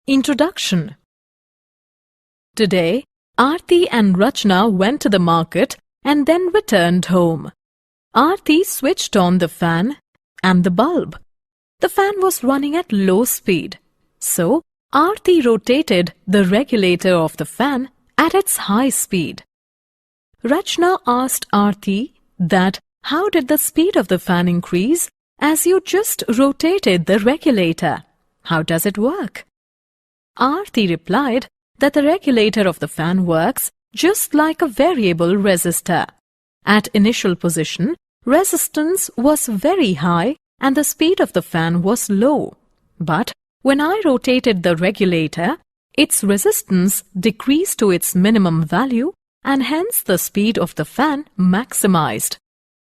Introduction. Today, Aarti and Rachna went to the market and then returned home. Aarti switched on the fan and the bulb. The fan was running at low speed, so Aarti rotated the regulator of the fan at its high speed. Rachna asked Aarti that how did the speed of the fan increase as you just rotated the regulator? How does it work? Aarti replied that the regulator of the fan works just like a variable resistor. At initial position, resistance was very high and the speed of the fan was low. But when I rotated the regulator, its resistance decreased to its minimum value and hence the speed of the fan maximized.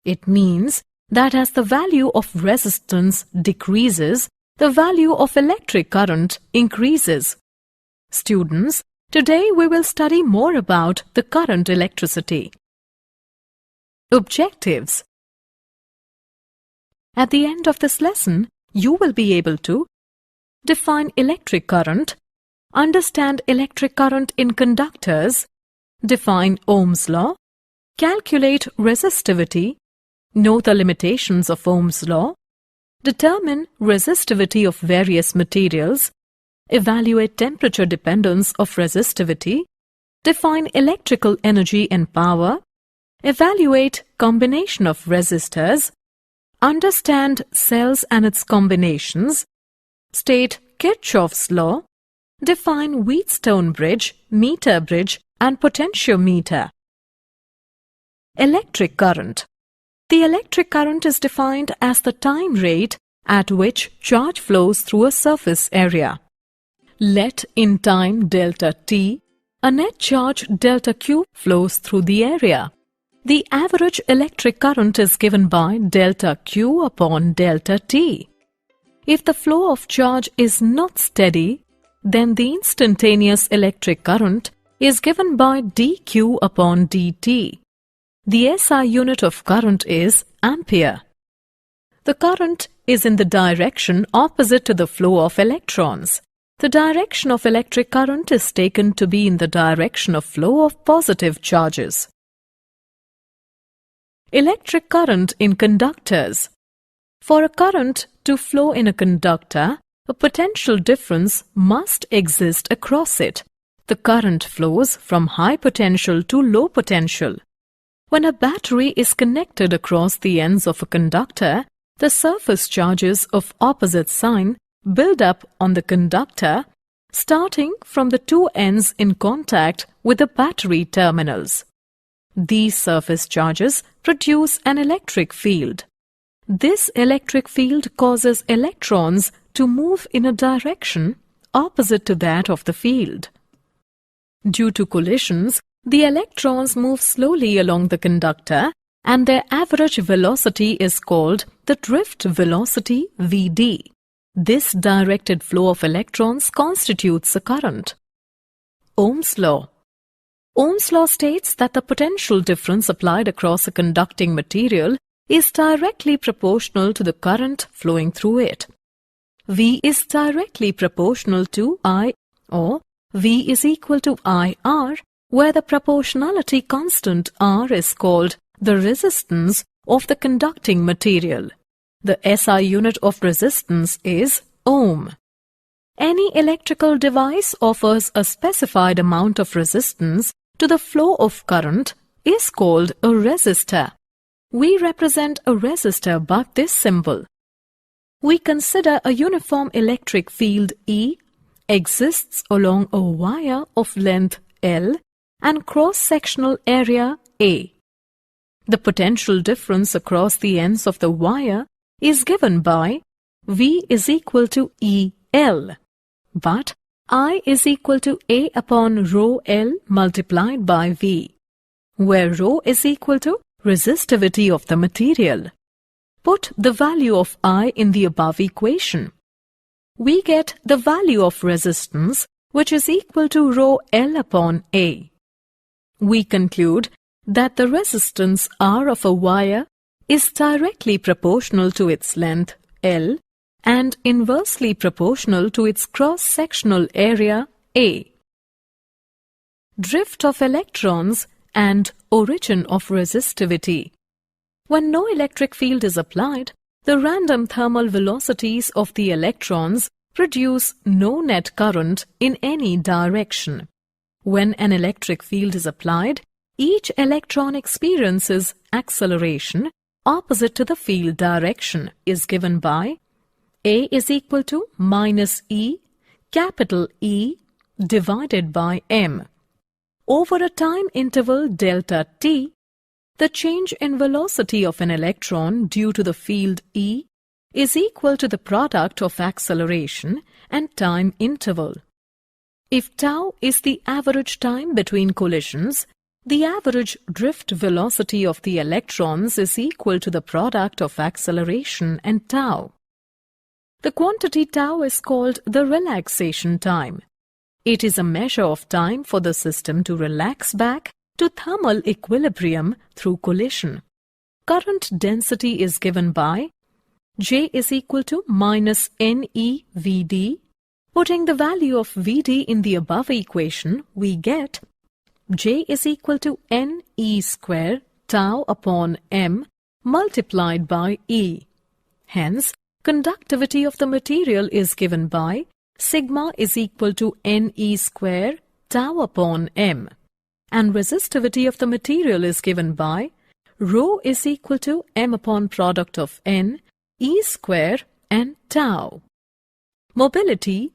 It means that as the value of resistance decreases, the value of electric current increases. Students, today we will study more about the current electricity. Objectives. At the end of this lesson, you will be able to define electric current, understand electric current in conductors, define Ohm's law, calculate resistivity, know the limitations of Ohm's law, determine resistivity of various materials, evaluate temperature dependence of resistivity, define electrical energy and power, evaluate combination of resistors, understand cells and its combinations, state Kirchhoff's law, define Wheatstone Bridge, meter bridge and potentiometer. Electric current. The electric current is defined as the time rate at which charge flows through a surface area. Let in time delta t, a net charge delta q flows through the area. The average electric current is given by delta q upon delta t. If the flow of charge is not steady, then the instantaneous electric current is given by dq upon dt. The SI unit of current is ampere. The current is in the direction opposite to the flow of electrons. The direction of electric current is taken to be in the direction of flow of positive charges. Electric current in conductors. For a current to flow in a conductor, a potential difference must exist across it. The current flows from high potential to low potential. When a battery is connected across the ends of a conductor, the surface charges of opposite sign build up on the conductor, starting from the two ends in contact with the battery terminals. These surface charges produce an electric field. This electric field causes electrons to move in a direction opposite to that of the field. Due to collisions, the electrons move slowly along the conductor and their average velocity is called the drift velocity Vd. This directed flow of electrons constitutes a current. Ohm's law. Ohm's law states that the potential difference applied across a conducting material is directly proportional to the current flowing through it. V is directly proportional to I, or V is equal to IR, where the proportionality constant R is called the resistance of the conducting material. The SI unit of resistance is ohm. Any electrical device offers a specified amount of resistance to the flow of current is called a resistor. We represent a resistor by this symbol. We consider a uniform electric field E exists along a wire of length L and cross-sectional area A. The potential difference across the ends of the wire is given by V is equal to EL, but I is equal to A upon rho L multiplied by V, where rho is equal to resistivity of the material. Put the value of I in the above equation. We get the value of resistance, which is equal to rho L upon A. We conclude that the resistance R of a wire is directly proportional to its length L and inversely proportional to its cross-sectional area A. Drift of electrons and origin of resistivity. When no electric field is applied, the random thermal velocities of the electrons produce no net current in any direction. When an electric field is applied, each electron experiences acceleration opposite to the field direction is given by A is equal to minus E, capital E, divided by m. Over a time interval delta t, the change in velocity of an electron due to the field E is equal to the product of acceleration and time interval. If tau is the average time between collisions, the average drift velocity of the electrons is equal to the product of acceleration and tau. The quantity tau is called the relaxation time. It is a measure of time for the system to relax back to thermal equilibrium through collision. Current density is given by J is equal to minus NE Vd. Putting the value of Vd in the above equation, we get J is equal to NE square tau upon m multiplied by E. Hence, conductivity of the material is given by sigma is equal to NE square tau upon m. And resistivity of the material is given by rho is equal to m upon product of n, E square and tau. Mobility.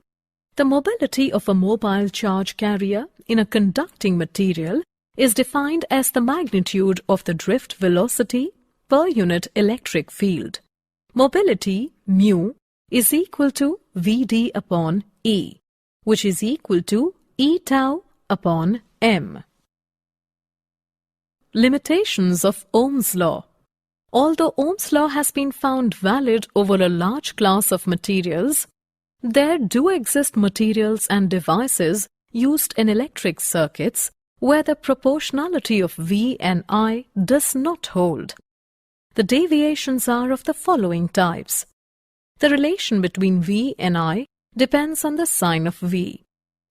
The mobility of a mobile charge carrier in a conducting material is defined as the magnitude of the drift velocity per unit electric field. Mobility, mu, is equal to Vd upon E, which is equal to E tau upon m. Limitations of Ohm's law. Although Ohm's law has been found valid over a large class of materials, there do exist materials and devices used in electric circuits where the proportionality of V and I does not hold. The deviations are of the following types. The relation between V and I depends on the sign of V.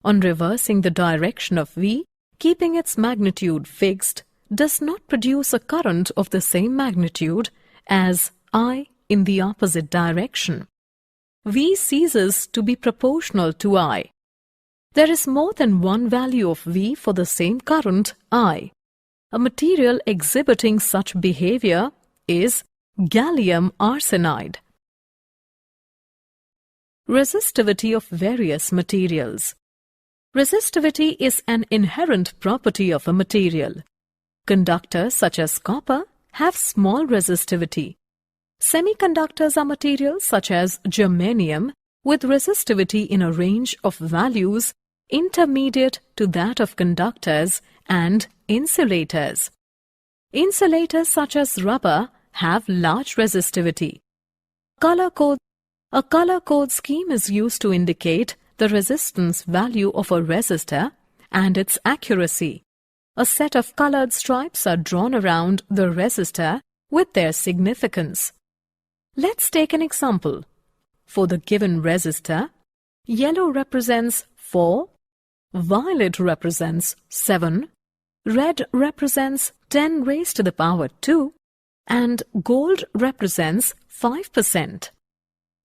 On reversing the direction of V, keeping its magnitude fixed, does not produce a current of the same magnitude as I in the opposite direction. V ceases to be proportional to I. There is more than one value of V for the same current I. A material exhibiting such behavior is gallium arsenide. Resistivity of various materials. Resistivity is an inherent property of a material. Conductors such as copper have small resistivity. Semiconductors are materials such as germanium with resistivity in a range of values intermediate to that of conductors and insulators. Insulators such as rubber have large resistivity. A color code scheme is used to indicate the resistance value of a resistor and its accuracy. A set of colored stripes are drawn around the resistor with their significance. Let's take an example. For the given resistor, yellow represents 4, violet represents 7, red represents 10 raised to the power 2, and gold represents 5%.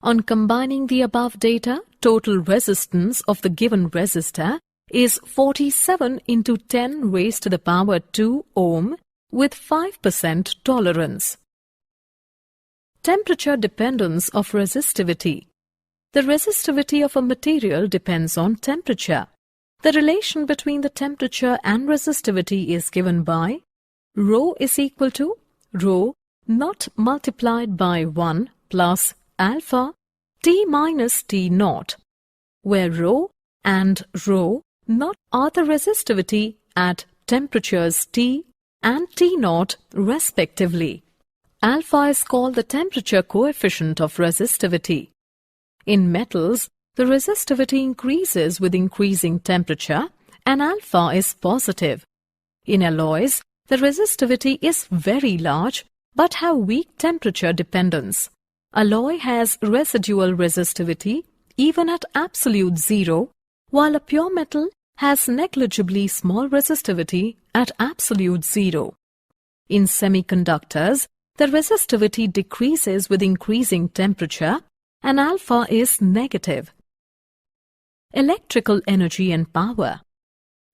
On combining the above data, total resistance of the given resistor is 47 into 10 raised to the power 2 ohm with 5% tolerance. Temperature dependence of resistivity. The resistivity of a material depends on temperature. The relation between the temperature and resistivity is given by rho is equal to rho naught multiplied by 1 plus alpha T minus T naught, where rho and rho naught are the resistivity at temperatures T and T naught respectively. Alpha is called the temperature coefficient of resistivity. In metals, the resistivity increases with increasing temperature and alpha is positive. In alloys, the resistivity is very large but have weak temperature dependence. Alloy has residual resistivity even at absolute zero, while a pure metal has negligibly small resistivity at absolute zero. In semiconductors, the resistivity decreases with increasing temperature and alpha is negative. Electrical energy and power.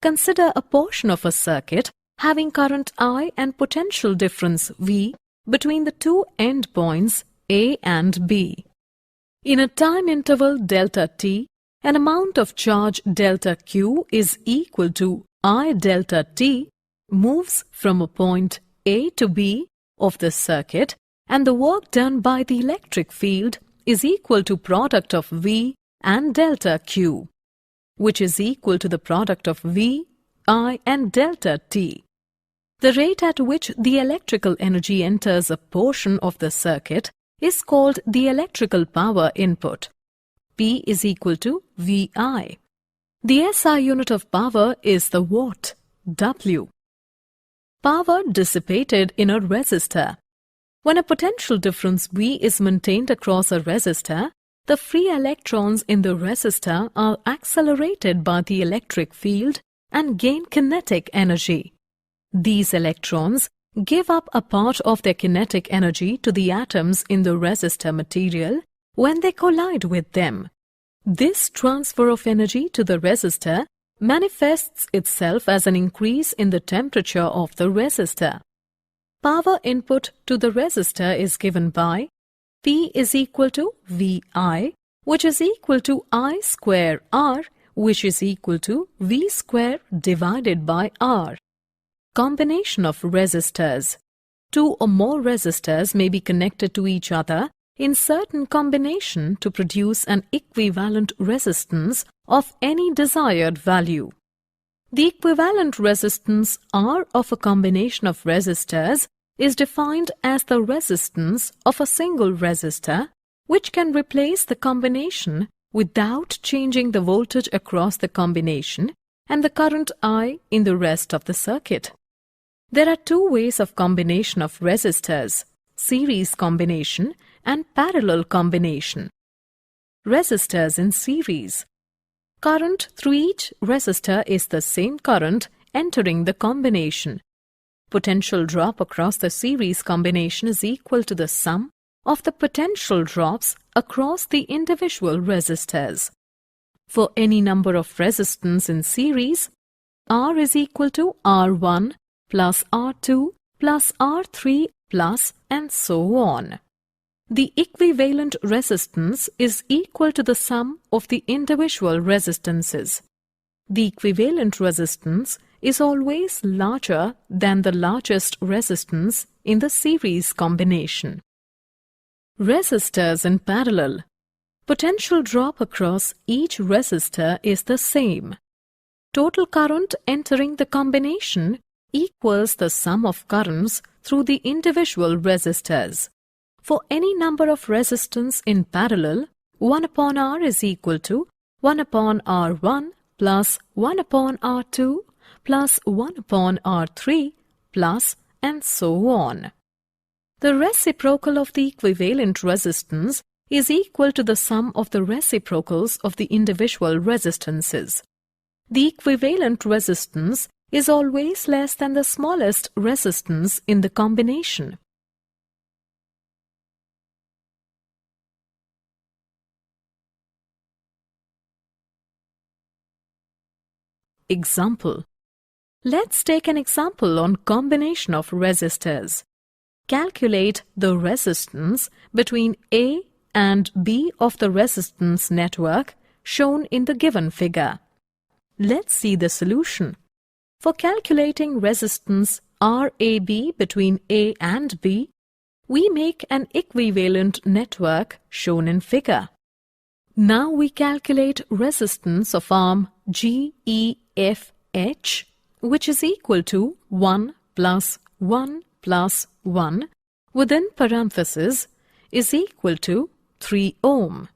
Consider a portion of a circuit having current I and potential difference V between the two endpoints A and B. In a time interval delta t, an amount of charge delta Q is equal to I delta t moves from a point A to B of the circuit, and the work done by the electric field is equal to product of V and delta Q, which is equal to the product of V, I and delta T. The rate at which the electrical energy enters a portion of the circuit is called the electrical power input. P is equal to VI. The SI unit of power is the watt, W. Power dissipated in a resistor. When a potential difference V is maintained across a resistor, the free electrons in the resistor are accelerated by the electric field and gain kinetic energy. These electrons give up a part of their kinetic energy to the atoms in the resistor material when they collide with them. This transfer of energy to the resistor manifests itself as an increase in the temperature of the resistor. Power input to the resistor is given by P is equal to VI, which is equal to I square R, which is equal to V square divided by R. Combination of resistors. Two or more resistors may be connected to each other in certain combination to produce an equivalent resistance of any desired value. The equivalent resistance R of a combination of resistors is defined as the resistance of a single resistor, which can replace the combination without changing the voltage across the combination and the current I in the rest of the circuit. There are two ways of combination of resistors: series combination and parallel combination. Resistors in series. Current through each resistor is the same current entering the combination. Potential drop across the series combination is equal to the sum of the potential drops across the individual resistors. For any number of resistance in series, R is equal to R1 plus R2 plus R3 plus and so on. The equivalent resistance is equal to the sum of the individual resistances. The equivalent resistance is always larger than the largest resistance in the series combination. Resistors in parallel. Potential drop across each resistor is the same. Total current entering the combination equals the sum of currents through the individual resistors. For any number of resistance in parallel, 1 upon R is equal to 1 upon R1 plus 1 upon R2 plus 1 upon R3 plus and so on. The reciprocal of the equivalent resistance is equal to the sum of the reciprocals of the individual resistances. The equivalent resistance is always less than the smallest resistance in the combination. Example. Let's take an example on combination of resistors. Calculate the resistance between A and B of the resistance network shown in the given figure. Let's see the solution. For calculating resistance RAB between A and B, we make an equivalent network shown in figure. Now we calculate resistance of arm GEFH, which is equal to 1 plus 1 plus 1 within parentheses is equal to 3 ohm.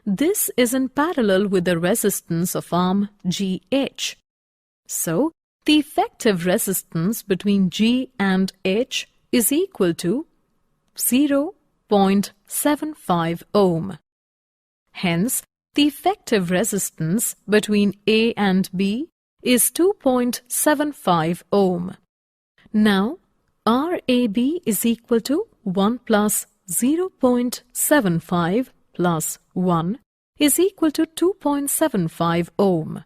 This is in parallel with the resistance of arm GH. So, the effective resistance between G and H is equal to 0 2.75 ohm. Hence, the effective resistance between A and B is 2.75 ohm. Now, RAB is equal to 1 plus 0.75 plus 1 is equal to 2.75 ohm.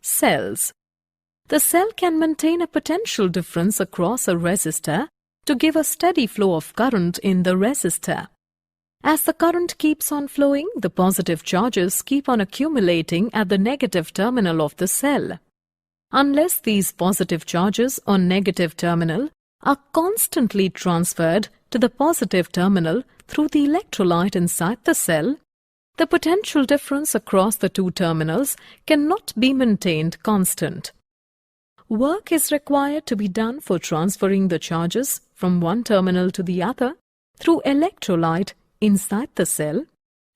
Cells. The cell can maintain a potential difference across a resistor to give a steady flow of current in the resistor. As the current keeps on flowing, the positive charges keep on accumulating at the negative terminal of the cell. Unless these positive charges on negative terminal are constantly transferred to the positive terminal through the electrolyte inside the cell, the potential difference across the two terminals cannot be maintained constant. Work is required to be done for transferring the charges from one terminal to the other through electrolyte inside the cell,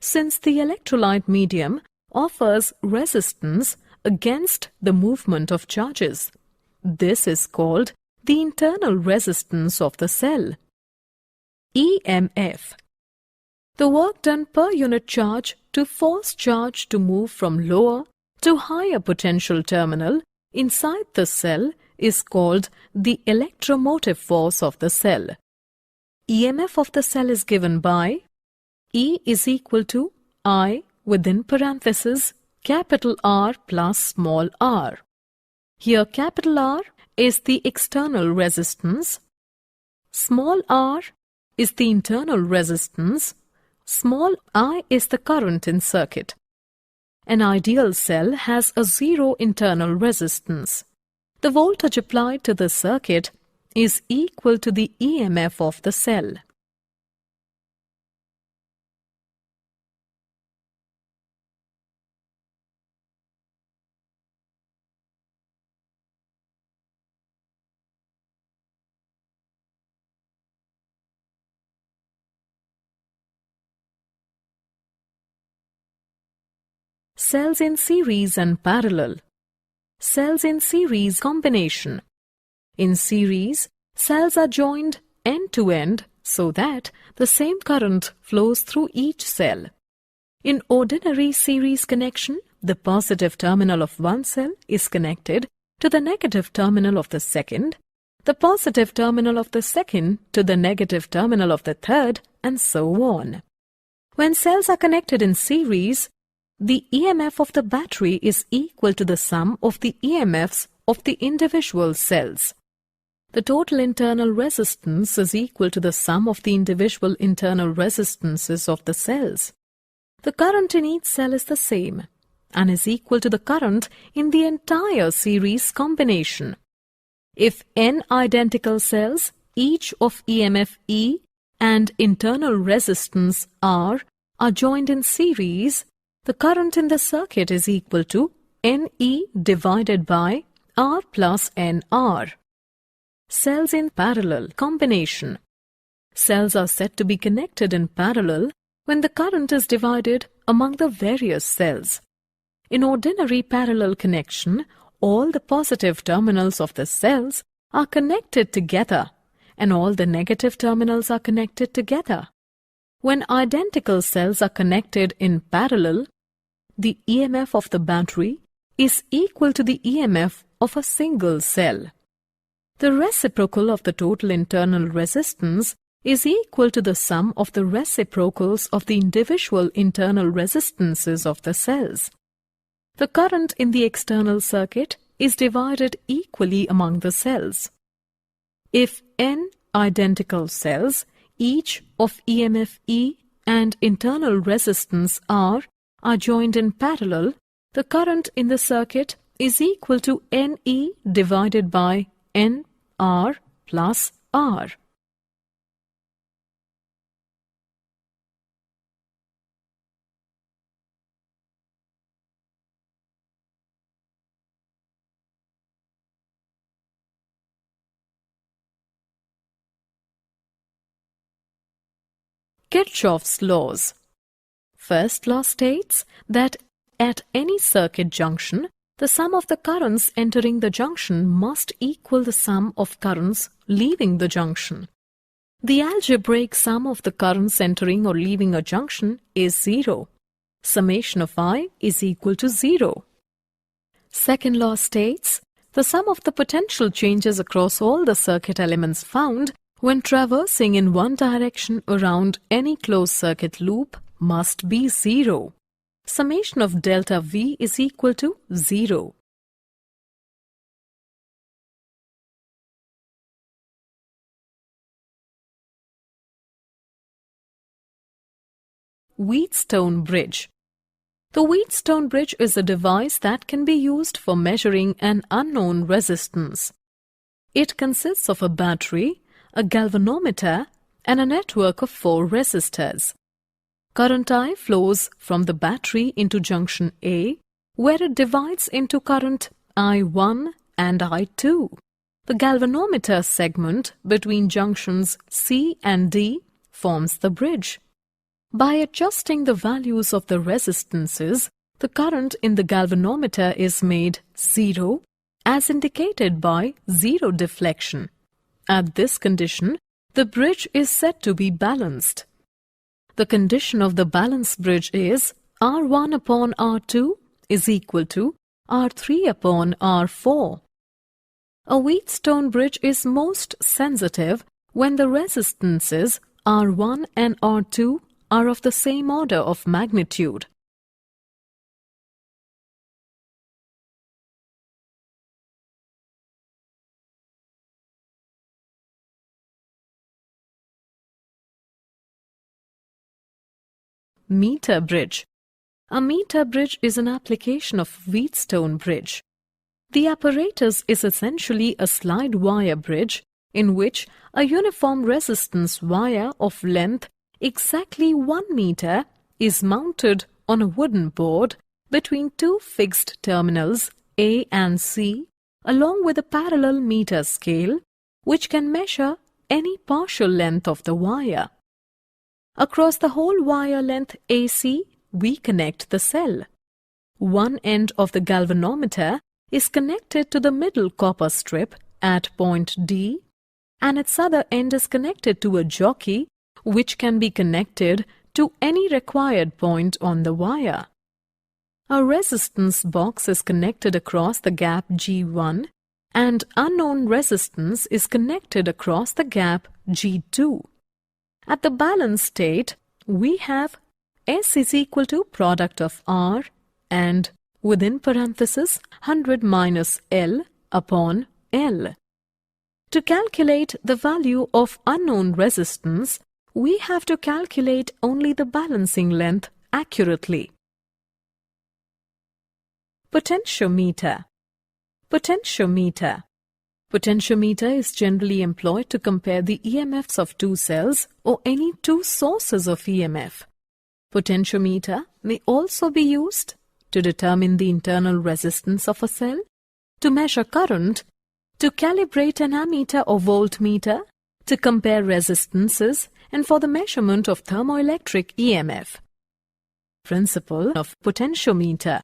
since the electrolyte medium offers resistance against the movement of charges. This is called the internal resistance of the cell. EMF. The work done per unit charge to force charge to move from lower to higher potential terminal inside the cell is called the electromotive force of the cell. EMF of the cell is given by E is equal to I within parenthesis capital R plus small r. Here capital R is the external resistance, small r is the internal resistance, small I is the current in circuit. An ideal cell has a zero internal resistance. The voltage applied to the circuit is equal to the EMF of the cell. Cells in series and parallel. Cells in series combination. In series, cells are joined end to end so that the same current flows through each cell. In ordinary series connection, the positive terminal of one cell is connected to the negative terminal of the second, the positive terminal of the second to the negative terminal of the third, and so on. When cells are connected in series, the EMF of the battery is equal to the sum of the EMFs of the individual cells. The total internal resistance is equal to the sum of the individual internal resistances of the cells. The current in each cell is the same and is equal to the current in the entire series combination. If n identical cells, each of EMF E and internal resistance R, are joined in series, the current in the circuit is equal to NE divided by R plus NR. Cells in parallel combination. Cells are said to be connected in parallel when the current is divided among the various cells. In ordinary parallel connection, all the positive terminals of the cells are connected together and all the negative terminals are connected together. When identical cells are connected in parallel, the EMF of the battery is equal to the EMF of a single cell. The reciprocal of the total internal resistance is equal to the sum of the reciprocals of the individual internal resistances of the cells. The current in the external circuit is divided equally among the cells. If n identical cells, each of EMF E and internal resistance R, are joined in parallel, the current in the circuit is equal to Ne divided by Nr plus R. Kirchhoff's laws. First law states that at any circuit junction, the sum of the currents entering the junction must equal the sum of currents leaving the junction. The algebraic sum of the currents entering or leaving a junction is 0. Summation of I is equal to 0. Second law states the sum of the potential changes across all the circuit elements found when traversing in one direction around any closed circuit loop must be 0. Summation of delta V is equal to 0. Wheatstone Bridge. The Wheatstone Bridge is a device that can be used for measuring an unknown resistance. It consists of a battery, a galvanometer, and a network of 4 resistors. Current I flows from the battery into junction A, where it divides into current I1 and I2. The galvanometer segment between junctions C and D forms the bridge. By adjusting the values of the resistances, the current in the galvanometer is made 0, as indicated by zero deflection. At this condition, the bridge is said to be balanced. The condition of the balanced bridge is R1 upon R2 is equal to R3 upon R4. A Wheatstone bridge is most sensitive when the resistances R1 and R2 are of the same order of magnitude. Meter bridge. A meter bridge is an application of Wheatstone bridge. The apparatus is essentially a slide wire bridge in which a uniform resistance wire of length exactly 1 meter is mounted on a wooden board between 2 fixed terminals A and C, along with a parallel meter scale which can measure any partial length of the wire. Across the whole wire length AC, we connect the cell. One end of the galvanometer is connected to the middle copper strip at point D, and its other end is connected to a jockey which can be connected to any required point on the wire. A resistance box is connected across the gap G1 and unknown resistance is connected across the gap G2. At the balanced state, we have S is equal to product of R and within parenthesis 100 minus L upon L. To calculate the value of unknown resistance, we have to calculate only the balancing length accurately. Potentiometer. Potentiometer. Potentiometer is generally employed to compare the EMFs of 2 cells or any 2 sources of EMF. Potentiometer may also be used to determine the internal resistance of a cell, to measure current, to calibrate an ammeter or voltmeter, to compare resistances, and for the measurement of thermoelectric EMF. Principle of potentiometer.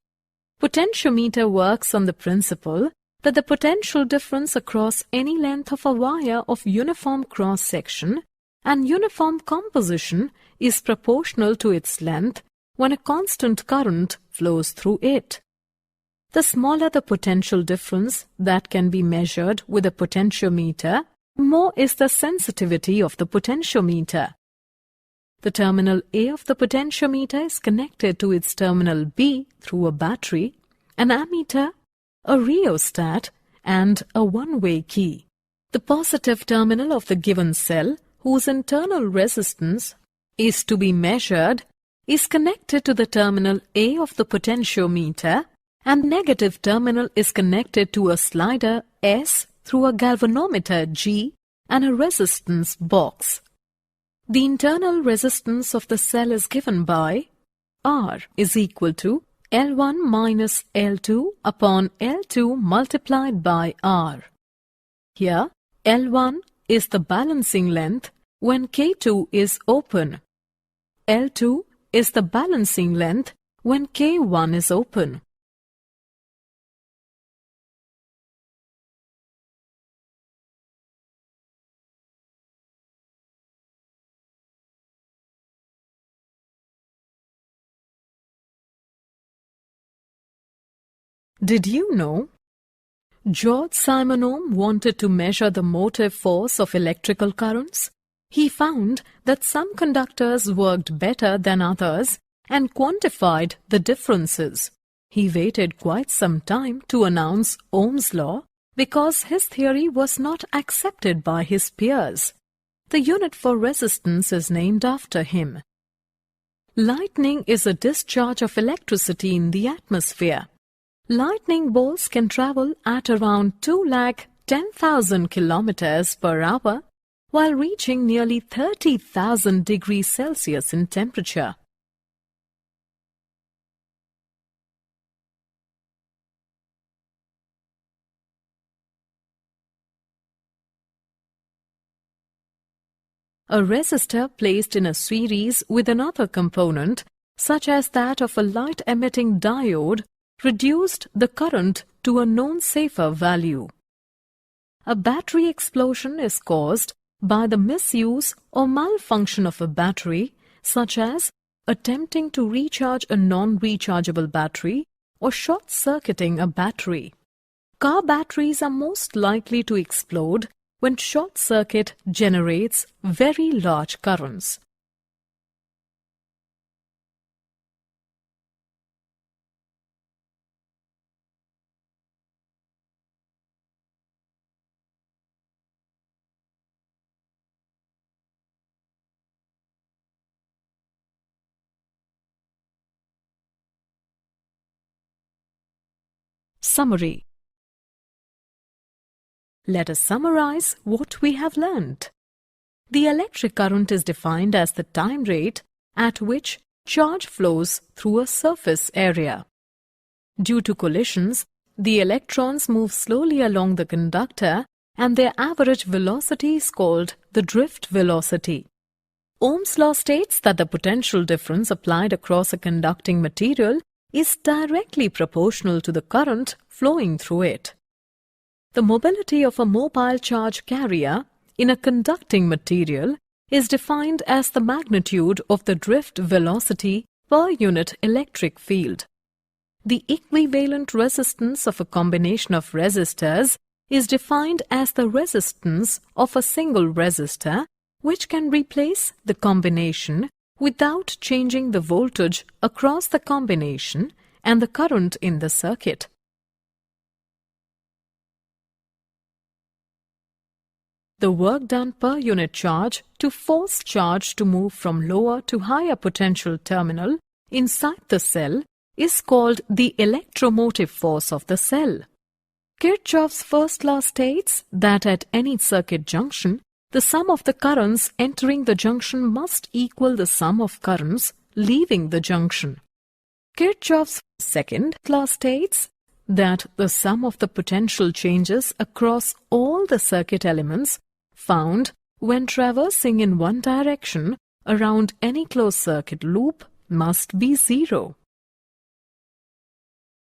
Potentiometer works on the principle that the potential difference across any length of a wire of uniform cross-section and uniform composition is proportional to its length when a constant current flows through it. The smaller the potential difference that can be measured with a potentiometer, more is the sensitivity of the potentiometer. The terminal A of the potentiometer is connected to its terminal B through a battery, an ammeter, a rheostat, and a one-way key. The positive terminal of the given cell, whose internal resistance is to be measured, is connected to the terminal A of the potentiometer, and the negative terminal is connected to a slider S through a galvanometer G and a resistance box. The internal resistance of the cell is given by R is equal to L1 minus L2 upon L2 multiplied by R. Here, L1 is the balancing length when K2 is open. L2 is the balancing length when K1 is open. Did you know? George Simon Ohm wanted to measure the motive force of electrical currents. He found that some conductors worked better than others and quantified the differences. He waited quite some time to announce Ohm's law because his theory was not accepted by his peers. The unit for resistance is named after him. Lightning is a discharge of electricity in the atmosphere. Lightning bolts can travel at around 210,000 kilometers per hour while reaching nearly 30,000 degrees Celsius in temperature. A resistor placed in a series with another component, such as that of a light-emitting diode, reduced the current to a known safer value. A battery explosion is caused by the misuse or malfunction of a battery, such as attempting to recharge a non-rechargeable battery or short-circuiting a battery. Car batteries are most likely to explode when short circuit generates very large currents. Summary. Let us summarize what we have learnt. The electric current is defined as the time rate at which charge flows through a surface area. Due to collisions, the electrons move slowly along the conductor and their average velocity is called the drift velocity. Ohm's law states that the potential difference applied across a conducting material is directly proportional to the current flowing through it. The mobility of a mobile charge carrier in a conducting material is defined as the magnitude of the drift velocity per unit electric field. The equivalent resistance of a combination of resistors is defined as the resistance of a single resistor, which can replace the combination without changing the voltage across the combination and the current in the circuit. The work done per unit charge to force charge to move from lower to higher potential terminal inside the cell is called the electromotive force of the cell. Kirchhoff's first law states that at any circuit junction, the sum of the currents entering the junction must equal the sum of currents leaving the junction. Kirchhoff's second law states that the sum of the potential changes across all the circuit elements found when traversing in one direction around any closed circuit loop must be zero.